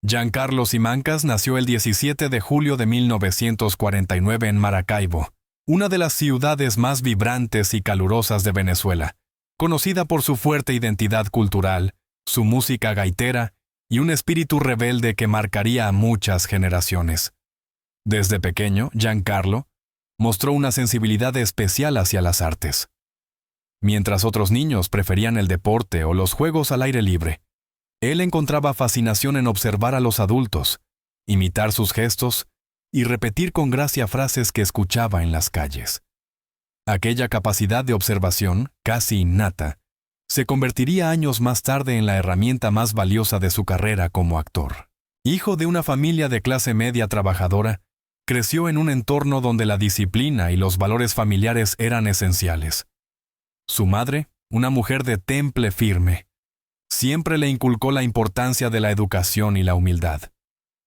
Giancarlo Simancas nació el 17 de julio de 1949 en Maracaibo, una de las ciudades más vibrantes y calurosas de Venezuela, conocida por su fuerte identidad cultural, su música gaitera y un espíritu rebelde que marcaría a muchas generaciones. Desde pequeño, Giancarlo mostró una sensibilidad especial hacia las artes. Mientras otros niños preferían el deporte o los juegos al aire libre, él encontraba fascinación en observar a los adultos, imitar sus gestos y repetir con gracia frases que escuchaba en las calles. Aquella capacidad de observación, casi innata, se convertiría años más tarde en la herramienta más valiosa de su carrera como actor. Hijo de una familia de clase media trabajadora, creció en un entorno donde la disciplina y los valores familiares eran esenciales. Su madre, una mujer de temple firme, siempre le inculcó la importancia de la educación y la humildad.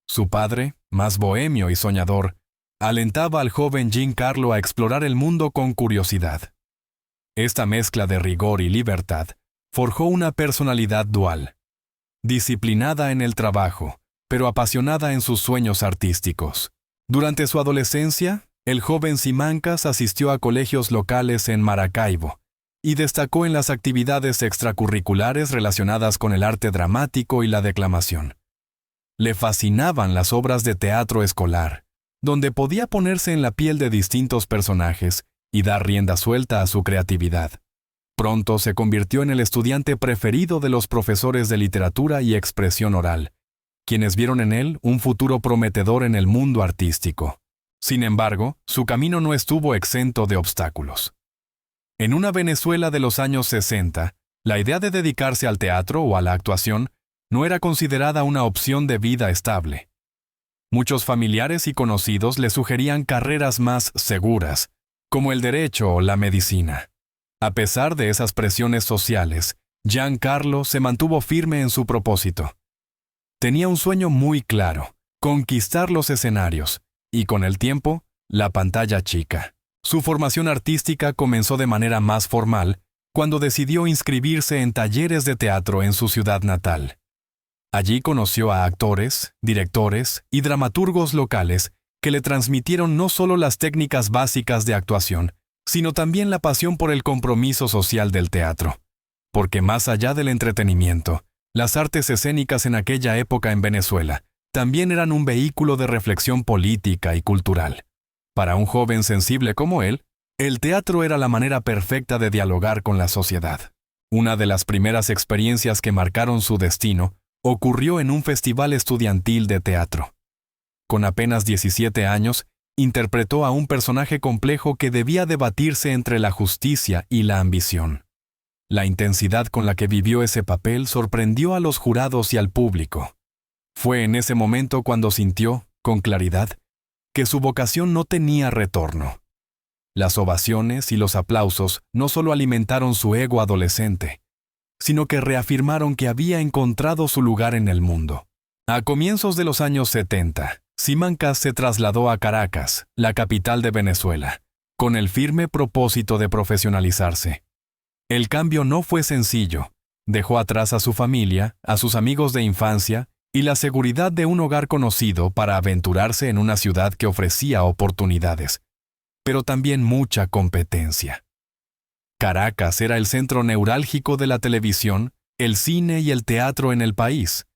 Su padre, más bohemio y soñador, alentaba al joven Giancarlo a explorar el mundo con curiosidad. Esta mezcla de rigor y libertad forjó una personalidad dual, disciplinada en el trabajo, pero apasionada en sus sueños artísticos. Durante su adolescencia, el joven Simancas asistió a colegios locales en Maracaibo y destacó en las actividades extracurriculares relacionadas con el arte dramático y la declamación. Le fascinaban las obras de teatro escolar, donde podía ponerse en la piel de distintos personajes y dar rienda suelta a su creatividad. Pronto se convirtió en el estudiante preferido de los profesores de literatura y expresión oral, quienes vieron en él un futuro prometedor en el mundo artístico. Sin embargo, su camino no estuvo exento de obstáculos. En una Venezuela de los años 60, la idea de dedicarse al teatro o a la actuación no era considerada una opción de vida estable. Muchos familiares y conocidos le sugerían carreras más seguras, como el derecho o la medicina. A pesar de esas presiones sociales, Giancarlo se mantuvo firme en su propósito. Tenía un sueño muy claro: conquistar los escenarios y, con el tiempo, la pantalla chica. Su formación artística comenzó de manera más formal cuando decidió inscribirse en talleres de teatro en su ciudad natal. Allí conoció a actores, directores y dramaturgos locales que le transmitieron no solo las técnicas básicas de actuación, sino también la pasión por el compromiso social del teatro. Porque más allá del entretenimiento, las artes escénicas en aquella época en Venezuela también eran un vehículo de reflexión política y cultural. Para un joven sensible como él, el teatro era la manera perfecta de dialogar con la sociedad. Una de las primeras experiencias que marcaron su destino ocurrió en un festival estudiantil de teatro. Con apenas 17 años, interpretó a un personaje complejo que debía debatirse entre la justicia y la ambición. La intensidad con la que vivió ese papel sorprendió a los jurados y al público. Fue en ese momento cuando sintió, con claridad, que su vocación no tenía retorno. Las ovaciones y los aplausos no solo alimentaron su ego adolescente, sino que reafirmaron que había encontrado su lugar en el mundo. A comienzos de los años 70, Simancas se trasladó a Caracas, la capital de Venezuela, con el firme propósito de profesionalizarse. El cambio no fue sencillo. Dejó atrás a su familia, a sus amigos de infancia y la seguridad de un hogar conocido para aventurarse en una ciudad que ofrecía oportunidades, pero también mucha competencia. Caracas era el centro neurálgico de la televisión, el cine y el teatro en el país,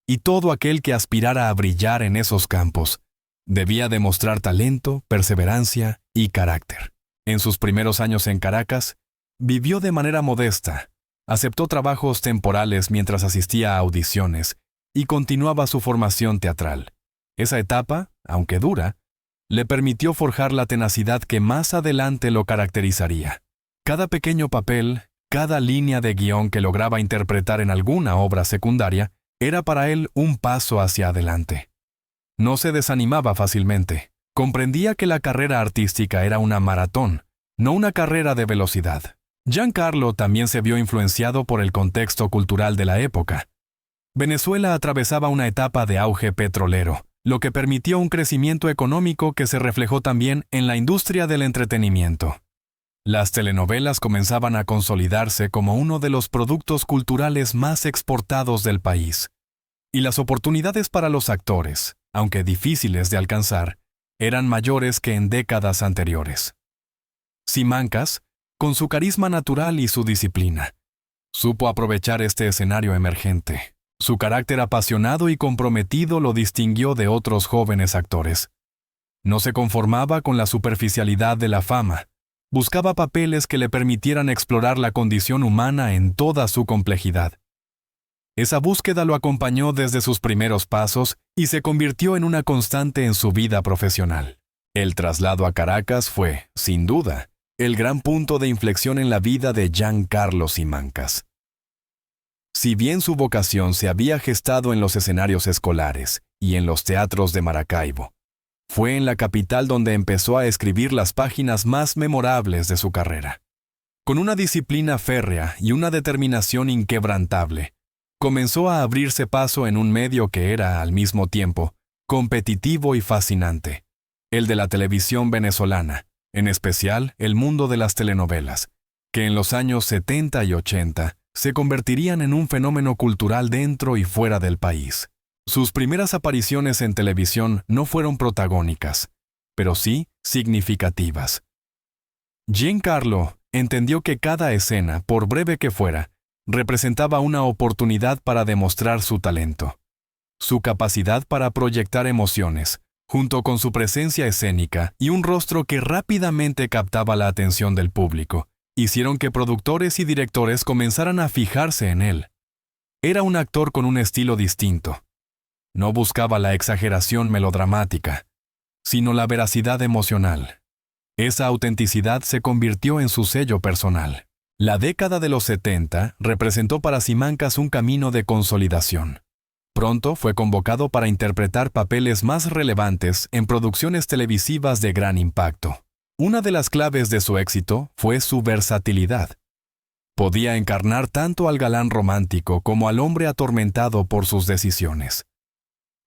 y todo aquel que aspirara a brillar en esos campos debía demostrar talento, perseverancia y carácter. En sus primeros años en Caracas, vivió de manera modesta, aceptó trabajos temporales mientras asistía a audiciones y continuaba su formación teatral. Esa etapa, aunque dura, le permitió forjar la tenacidad que más adelante lo caracterizaría. Cada pequeño papel, cada línea de guión que lograba interpretar en alguna obra secundaria, era para él un paso hacia adelante. No se desanimaba fácilmente. Comprendía que la carrera artística era una maratón, no una carrera de velocidad. Giancarlo también se vio influenciado por el contexto cultural de la época. Venezuela atravesaba una etapa de auge petrolero, lo que permitió un crecimiento económico que se reflejó también en la industria del entretenimiento. Las telenovelas comenzaban a consolidarse como uno de los productos culturales más exportados del país. y las oportunidades para los actores, aunque difíciles de alcanzar, eran mayores que en décadas anteriores. Simancas, con su carisma natural y su disciplina, supo aprovechar este escenario emergente. Su carácter apasionado y comprometido lo distinguió de otros jóvenes actores. No se conformaba con la superficialidad de la fama. Buscaba papeles que le permitieran explorar la condición humana en toda su complejidad. Esa búsqueda lo acompañó desde sus primeros pasos y se convirtió en una constante en su vida profesional. El traslado a Caracas fue, sin duda, el gran punto de inflexión en la vida de Giancarlo Simancas. Si bien su vocación se había gestado en los escenarios escolares y en los teatros de Maracaibo, fue en la capital donde empezó a escribir las páginas más memorables de su carrera. Con una disciplina férrea y una determinación inquebrantable, comenzó a abrirse paso en un medio que era, al mismo tiempo, competitivo y fascinante, el de la televisión venezolana, en especial el mundo de las telenovelas, que en los años 70 y 80 se convertirían en un fenómeno cultural dentro y fuera del país. Sus primeras apariciones en televisión no fueron protagónicas, pero sí significativas. Giancarlo entendió que cada escena, por breve que fuera, representaba una oportunidad para demostrar su talento. Su capacidad para proyectar emociones, junto con su presencia escénica y un rostro que rápidamente captaba la atención del público, hicieron que productores y directores comenzaran a fijarse en él. Era un actor con un estilo distinto. No buscaba la exageración melodramática, sino la veracidad emocional. Esa autenticidad se convirtió en su sello personal. La década de los 70 representó para Simancas un camino de consolidación. Pronto fue convocado para interpretar papeles más relevantes en producciones televisivas de gran impacto. Una de las claves de su éxito fue su versatilidad. Podía encarnar tanto al galán romántico como al hombre atormentado por sus decisiones.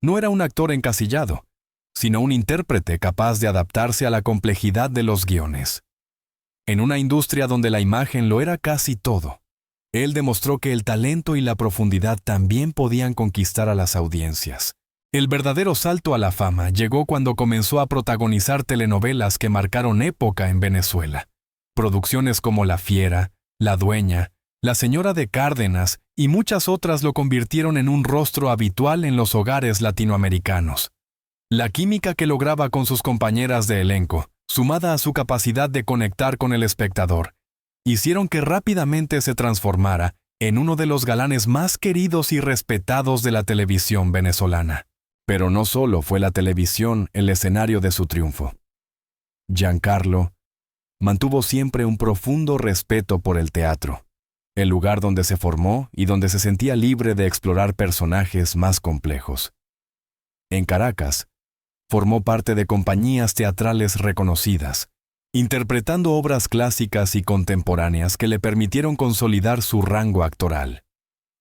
No era un actor encasillado, sino un intérprete capaz de adaptarse a la complejidad de los guiones. En una industria donde la imagen lo era casi todo, él demostró que el talento y la profundidad también podían conquistar a las audiencias. El verdadero salto a la fama llegó cuando comenzó a protagonizar telenovelas que marcaron época en Venezuela. Producciones como La Fiera, La Dueña, La Señora de Cárdenas y muchas otras lo convirtieron en un rostro habitual en los hogares latinoamericanos. La química que lograba con sus compañeras de elenco, sumada a su capacidad de conectar con el espectador, hicieron que rápidamente se transformara en uno de los galanes más queridos y respetados de la televisión venezolana. Pero no solo fue la televisión el escenario de su triunfo. Giancarlo mantuvo siempre un profundo respeto por el teatro, el lugar donde se formó y donde se sentía libre de explorar personajes más complejos. En Caracas, formó parte de compañías teatrales reconocidas, interpretando obras clásicas y contemporáneas que le permitieron consolidar su rango actoral.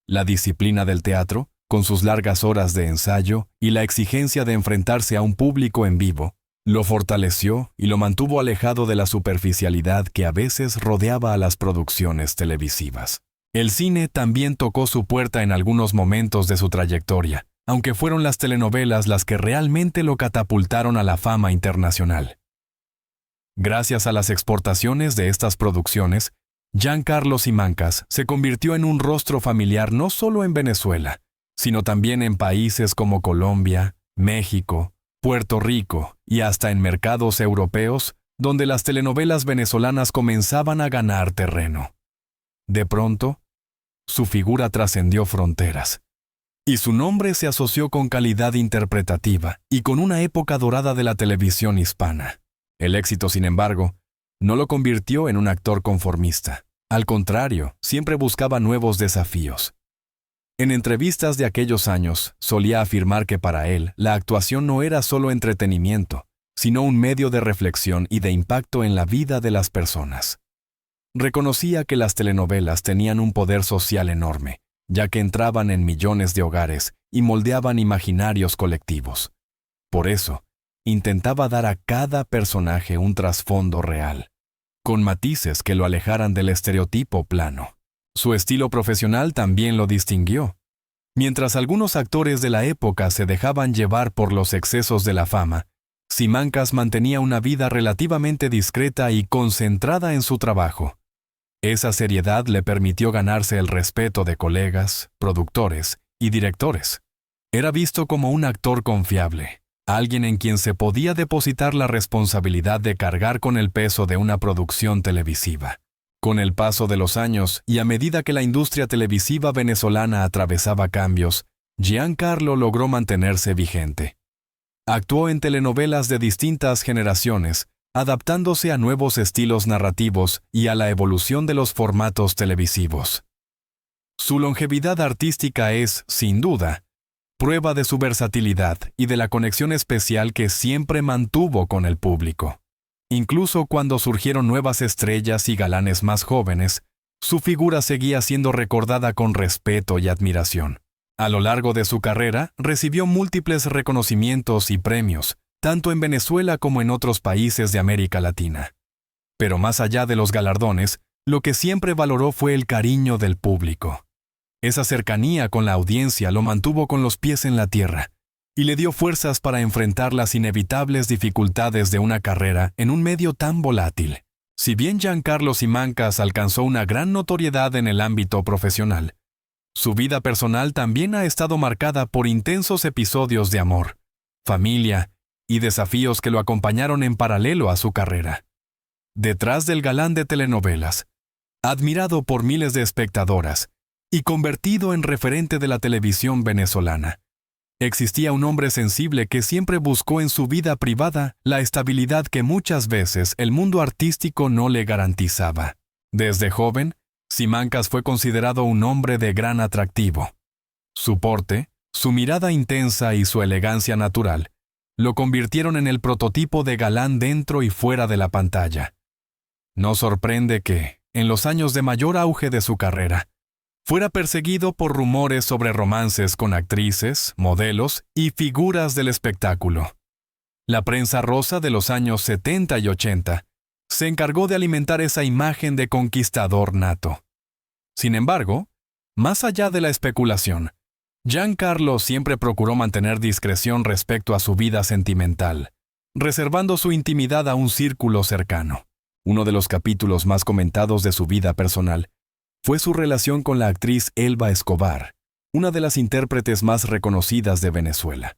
La disciplina del teatro, con sus largas horas de ensayo y la exigencia de enfrentarse a un público en vivo, lo fortaleció y lo mantuvo alejado de la superficialidad que a veces rodeaba a las producciones televisivas. El cine también tocó su puerta en algunos momentos de su trayectoria, aunque fueron las telenovelas las que realmente lo catapultaron a la fama internacional. Gracias a las exportaciones de estas producciones, Giancarlo Simancas se convirtió en un rostro familiar no solo en Venezuela, sino también en países como Colombia, México, Puerto Rico y hasta en mercados europeos, donde las telenovelas venezolanas comenzaban a ganar terreno. De pronto, su figura trascendió fronteras, y su nombre se asoció con calidad interpretativa y con una época dorada de la televisión hispana. El éxito, sin embargo, no lo convirtió en un actor conformista. Al contrario, siempre buscaba nuevos desafíos. En entrevistas de aquellos años, solía afirmar que para él la actuación no era solo entretenimiento, sino un medio de reflexión y de impacto en la vida de las personas. Reconocía que las telenovelas tenían un poder social enorme, ya que entraban en millones de hogares y moldeaban imaginarios colectivos. Por eso, intentaba dar a cada personaje un trasfondo real, con matices que lo alejaran del estereotipo plano. Su estilo profesional también lo distinguió. Mientras algunos actores de la época se dejaban llevar por los excesos de la fama, Simancas mantenía una vida relativamente discreta y concentrada en su trabajo. Esa seriedad le permitió ganarse el respeto de colegas, productores y directores. Era visto como un actor confiable, alguien en quien se podía depositar la responsabilidad de cargar con el peso de una producción televisiva. Con el paso de los años y a medida que la industria televisiva venezolana atravesaba cambios, Giancarlo logró mantenerse vigente. Actuó en telenovelas de distintas generaciones, adaptándose a nuevos estilos narrativos y a la evolución de los formatos televisivos. Su longevidad artística es, sin duda, prueba de su versatilidad y de la conexión especial que siempre mantuvo con el público. Incluso cuando surgieron nuevas estrellas y galanes más jóvenes, su figura seguía siendo recordada con respeto y admiración. A lo largo de su carrera, recibió múltiples reconocimientos y premios, tanto en Venezuela como en otros países de América Latina. Pero más allá de los galardones, lo que siempre valoró fue el cariño del público. Esa cercanía con la audiencia lo mantuvo con los pies en la tierra y le dio fuerzas para enfrentar las inevitables dificultades de una carrera en un medio tan volátil. Si bien Giancarlo Simancas alcanzó una gran notoriedad en el ámbito profesional, su vida personal también ha estado marcada por intensos episodios de amor, familia y desafíos que lo acompañaron en paralelo a su carrera. Detrás del galán de telenovelas, admirado por miles de espectadoras y convertido en referente de la televisión venezolana, existía un hombre sensible que siempre buscó en su vida privada la estabilidad que muchas veces el mundo artístico no le garantizaba. Desde joven, Simancas fue considerado un hombre de gran atractivo. Su porte, su mirada intensa y su elegancia natural lo convirtieron en el prototipo de galán dentro y fuera de la pantalla. No sorprende que, en los años de mayor auge de su carrera, fuera perseguido por rumores sobre romances con actrices, modelos y figuras del espectáculo. La prensa rosa de los años 70 y 80 se encargó de alimentar esa imagen de conquistador nato. Sin embargo, más allá de la especulación, Giancarlo siempre procuró mantener discreción respecto a su vida sentimental, reservando su intimidad a un círculo cercano. Uno de los capítulos más comentados de su vida personal fue su relación con la actriz Elba Escobar, una de las intérpretes más reconocidas de Venezuela.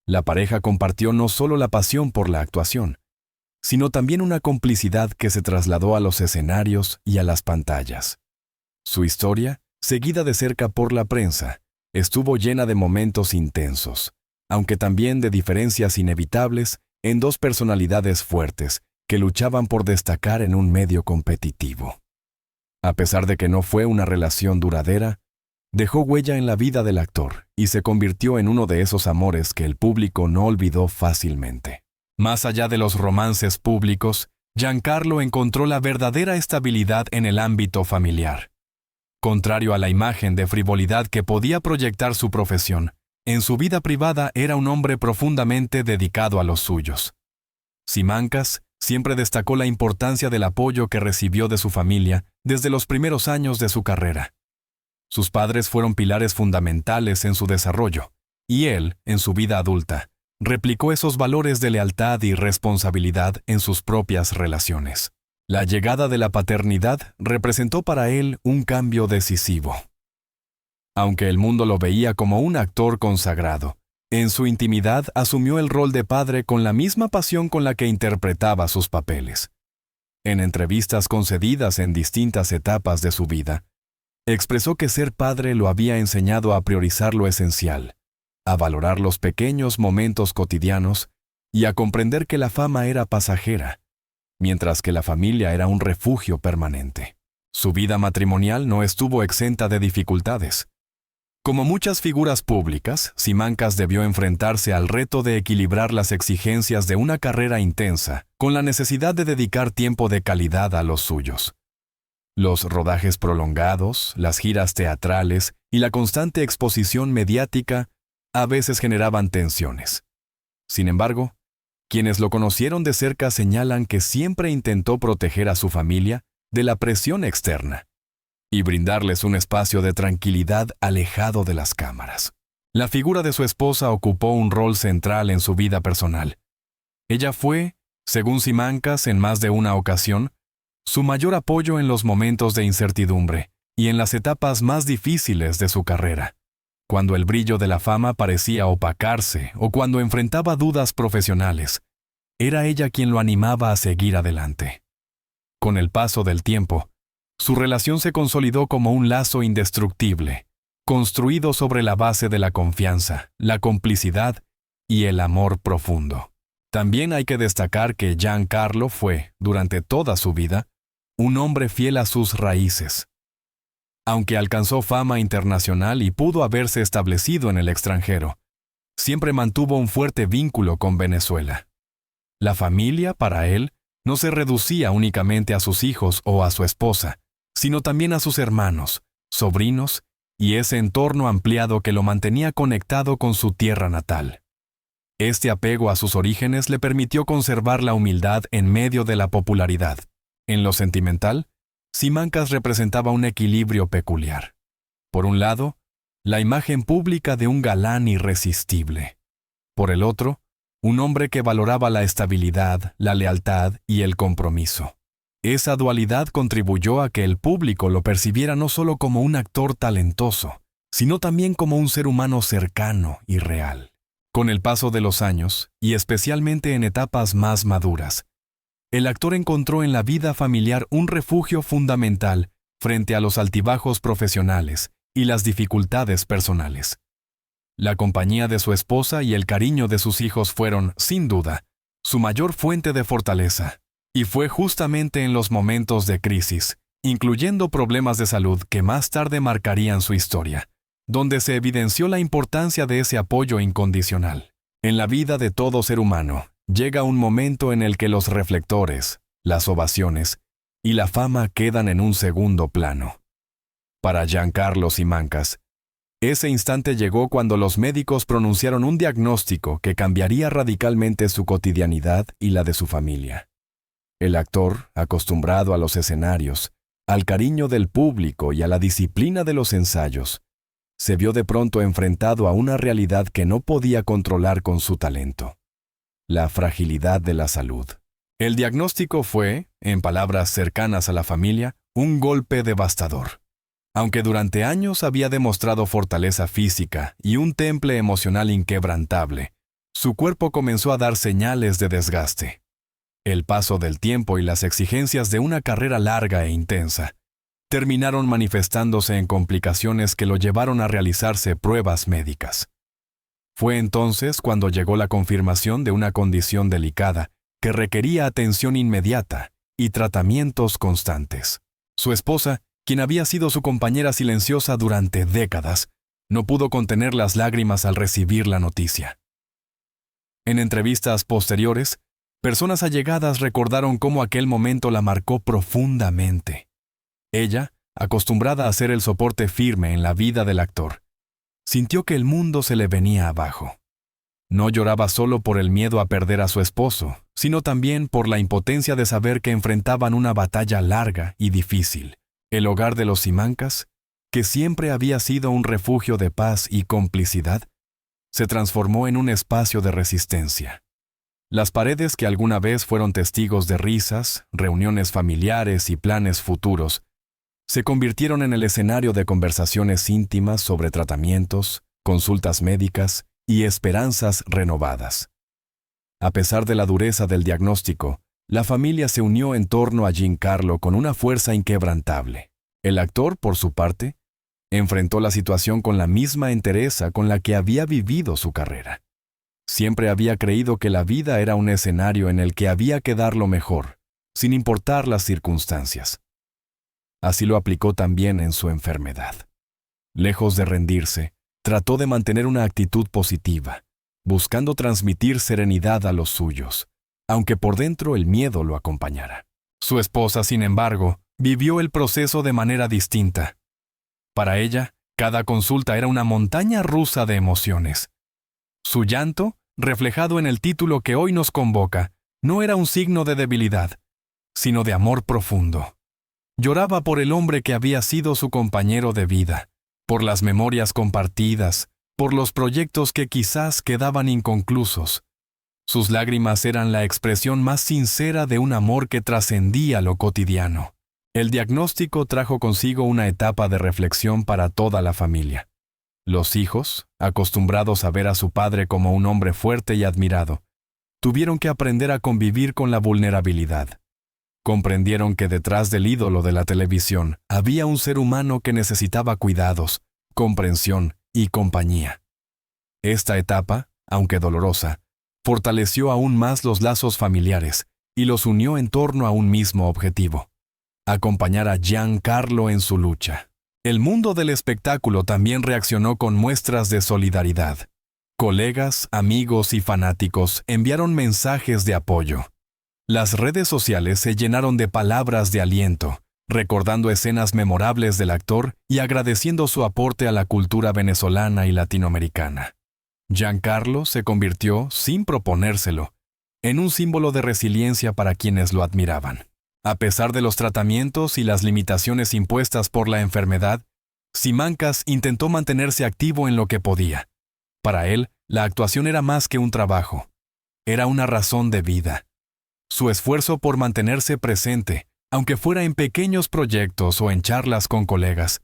La pareja compartió no solo la pasión por la actuación, sino también una complicidad que se trasladó a los escenarios y a las pantallas. Su historia, seguida de cerca por la prensa, estuvo llena de momentos intensos, aunque también de diferencias inevitables en dos personalidades fuertes que luchaban por destacar en un medio competitivo. A pesar de que no fue una relación duradera, dejó huella en la vida del actor y se convirtió en uno de esos amores que el público no olvidó fácilmente. Más allá de los romances públicos, Giancarlo encontró la verdadera estabilidad en el ámbito familiar. Contrario a la imagen de frivolidad que podía proyectar su profesión, en su vida privada era un hombre profundamente dedicado a los suyos. Simancas siempre destacó la importancia del apoyo que recibió de su familia desde los primeros años de su carrera. Sus padres fueron pilares fundamentales en su desarrollo, y él, en su vida adulta, replicó esos valores de lealtad y responsabilidad en sus propias relaciones. La llegada de la paternidad representó para él un cambio decisivo. Aunque el mundo lo veía como un actor consagrado, en su intimidad asumió el rol de padre con la misma pasión con la que interpretaba sus papeles. En entrevistas concedidas en distintas etapas de su vida, expresó que ser padre lo había enseñado a priorizar lo esencial, a valorar los pequeños momentos cotidianos y a comprender que la fama era pasajera, mientras que la familia era un refugio permanente. Su vida matrimonial no estuvo exenta de dificultades. Como muchas figuras públicas, Simancas debió enfrentarse al reto de equilibrar las exigencias de una carrera intensa con la necesidad de dedicar tiempo de calidad a los suyos. Los rodajes prolongados, las giras teatrales y la constante exposición mediática a veces generaban tensiones. Sin embargo, quienes lo conocieron de cerca señalan que siempre intentó proteger a su familia de la presión externa. y brindarles un espacio de tranquilidad alejado de las cámaras. La figura de su esposa ocupó un rol central en su vida personal. Ella fue, según Simancas en más de una ocasión, su mayor apoyo en los momentos de incertidumbre y en las etapas más difíciles de su carrera, cuando el brillo de la fama parecía opacarse o cuando enfrentaba dudas profesionales. Era ella quien lo animaba a seguir adelante. Con el paso del tiempo, su relación se consolidó como un lazo indestructible, construido sobre la base de la confianza, la complicidad y el amor profundo. También hay que destacar que Giancarlo fue, durante toda su vida, un hombre fiel a sus raíces. Aunque alcanzó fama internacional y pudo haberse establecido en el extranjero, siempre mantuvo un fuerte vínculo con Venezuela. La familia, para él, no se reducía únicamente a sus hijos o a su esposa, sino también a sus hermanos, sobrinos y ese entorno ampliado que lo mantenía conectado con su tierra natal. Este apego a sus orígenes le permitió conservar la humildad en medio de la popularidad. En lo sentimental, Simancas representaba un equilibrio peculiar. Por un lado, la imagen pública de un galán irresistible. Por el otro, un hombre que valoraba la estabilidad, la lealtad y el compromiso. Esa dualidad contribuyó a que el público lo percibiera no solo como un actor talentoso, sino también como un ser humano cercano y real. Con el paso de los años, y especialmente en etapas más maduras, el actor encontró en la vida familiar un refugio fundamental frente a los altibajos profesionales y las dificultades personales. La compañía de su esposa y el cariño de sus hijos fueron, sin duda, su mayor fuente de fortaleza, y fue justamente en los momentos de crisis, incluyendo problemas de salud que más tarde marcarían su historia, donde se evidenció la importancia de ese apoyo incondicional. En la vida de todo ser humano, llega un momento en el que los reflectores, las ovaciones y la fama quedan en un segundo plano. Para Giancarlo Simancas, ese instante llegó cuando los médicos pronunciaron un diagnóstico que cambiaría radicalmente su cotidianidad y la de su familia. El actor, acostumbrado a los escenarios, al cariño del público y a la disciplina de los ensayos, se vio de pronto enfrentado a una realidad que no podía controlar con su talento: la fragilidad de la salud. El diagnóstico fue, en palabras cercanas a la familia, un golpe devastador. Aunque durante años había demostrado fortaleza física y un temple emocional inquebrantable, su cuerpo comenzó a dar señales de desgaste. El paso del tiempo y las exigencias de una carrera larga e intensa terminaron manifestándose en complicaciones que lo llevaron a realizarse pruebas médicas. Fue entonces cuando llegó la confirmación de una condición delicada que requería atención inmediata y tratamientos constantes. Su esposa, quien había sido su compañera silenciosa durante décadas, no pudo contener las lágrimas al recibir la noticia. En entrevistas posteriores, personas allegadas recordaron cómo aquel momento la marcó profundamente. Ella, acostumbrada a ser el soporte firme en la vida del actor, sintió que el mundo se le venía abajo. No lloraba solo por el miedo a perder a su esposo, sino también por la impotencia de saber que enfrentaban una batalla larga y difícil. El hogar de los Simancas, que siempre había sido un refugio de paz y complicidad, se transformó en un espacio de resistencia. Las paredes que alguna vez fueron testigos de risas, reuniones familiares y planes futuros, se convirtieron en el escenario de conversaciones íntimas sobre tratamientos, consultas médicas y esperanzas renovadas. A pesar de la dureza del diagnóstico, la familia se unió en torno a Giancarlo con una fuerza inquebrantable. El actor, por su parte, enfrentó la situación con la misma entereza con la que había vivido su carrera. Siempre había creído que la vida era un escenario en el que había que dar lo mejor, sin importar las circunstancias. Así lo aplicó también en su enfermedad. Lejos de rendirse, trató de mantener una actitud positiva, buscando transmitir serenidad a los suyos, aunque por dentro el miedo lo acompañara. Su esposa, sin embargo, vivió el proceso de manera distinta. Para ella, cada consulta era una montaña rusa de emociones. Su llanto, reflejado en el título que hoy nos convoca, no era un signo de debilidad, sino de amor profundo. Lloraba por el hombre que había sido su compañero de vida, por las memorias compartidas, por los proyectos que quizás quedaban inconclusos. Sus lágrimas eran la expresión más sincera de un amor que trascendía lo cotidiano. El diagnóstico trajo consigo una etapa de reflexión para toda la familia. Los hijos, acostumbrados a ver a su padre como un hombre fuerte y admirado, tuvieron que aprender a convivir con la vulnerabilidad. Comprendieron que detrás del ídolo de la televisión había un ser humano que necesitaba cuidados, comprensión y compañía. Esta etapa, aunque dolorosa, fortaleció aún más los lazos familiares y los unió en torno a un mismo objetivo: acompañar a Giancarlo en su lucha. El mundo del espectáculo también reaccionó con muestras de solidaridad. Colegas, amigos y fanáticos enviaron mensajes de apoyo. Las redes sociales se llenaron de palabras de aliento, recordando escenas memorables del actor y agradeciendo su aporte a la cultura venezolana y latinoamericana. Giancarlo se convirtió, sin proponérselo, en un símbolo de resiliencia para quienes lo admiraban. A pesar de los tratamientos y las limitaciones impuestas por la enfermedad, Simancas intentó mantenerse activo en lo que podía. Para él, la actuación era más que un trabajo. Era una razón de vida. Su esfuerzo por mantenerse presente, aunque fuera en pequeños proyectos o en charlas con colegas,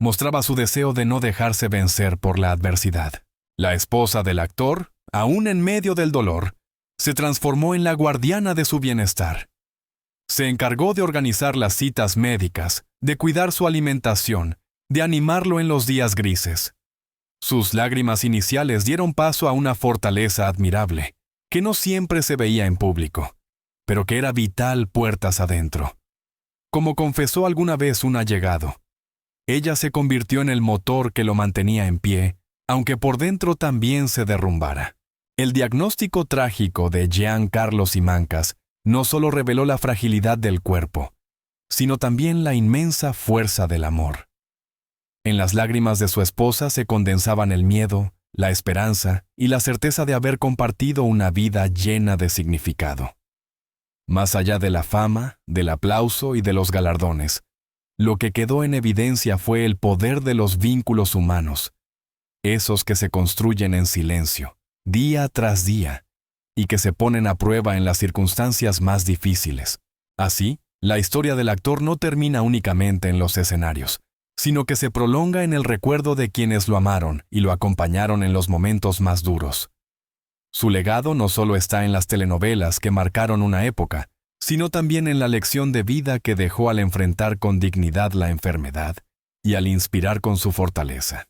mostraba su deseo de no dejarse vencer por la adversidad. La esposa del actor, aún en medio del dolor, se transformó en la guardiana de su bienestar. Se encargó de organizar las citas médicas, de cuidar su alimentación, de animarlo en los días grises. Sus lágrimas iniciales dieron paso a una fortaleza admirable, que no siempre se veía en público, pero que era vital puertas adentro. Como confesó alguna vez un allegado, ella se convirtió en el motor que lo mantenía en pie, aunque por dentro también se derrumbara. El diagnóstico trágico de Giancarlo Simancas no solo reveló la fragilidad del cuerpo, sino también la inmensa fuerza del amor. En las lágrimas de su esposa se condensaban el miedo, la esperanza y la certeza de haber compartido una vida llena de significado. Más allá de la fama, del aplauso y de los galardones, lo que quedó en evidencia fue el poder de los vínculos humanos, esos que se construyen en silencio, día tras día, y que se ponen a prueba en las circunstancias más difíciles. Así, la historia del actor no termina únicamente en los escenarios, sino que se prolonga en el recuerdo de quienes lo amaron y lo acompañaron en los momentos más duros. Su legado no solo está en las telenovelas que marcaron una época, sino también en la lección de vida que dejó al enfrentar con dignidad la enfermedad y al inspirar con su fortaleza.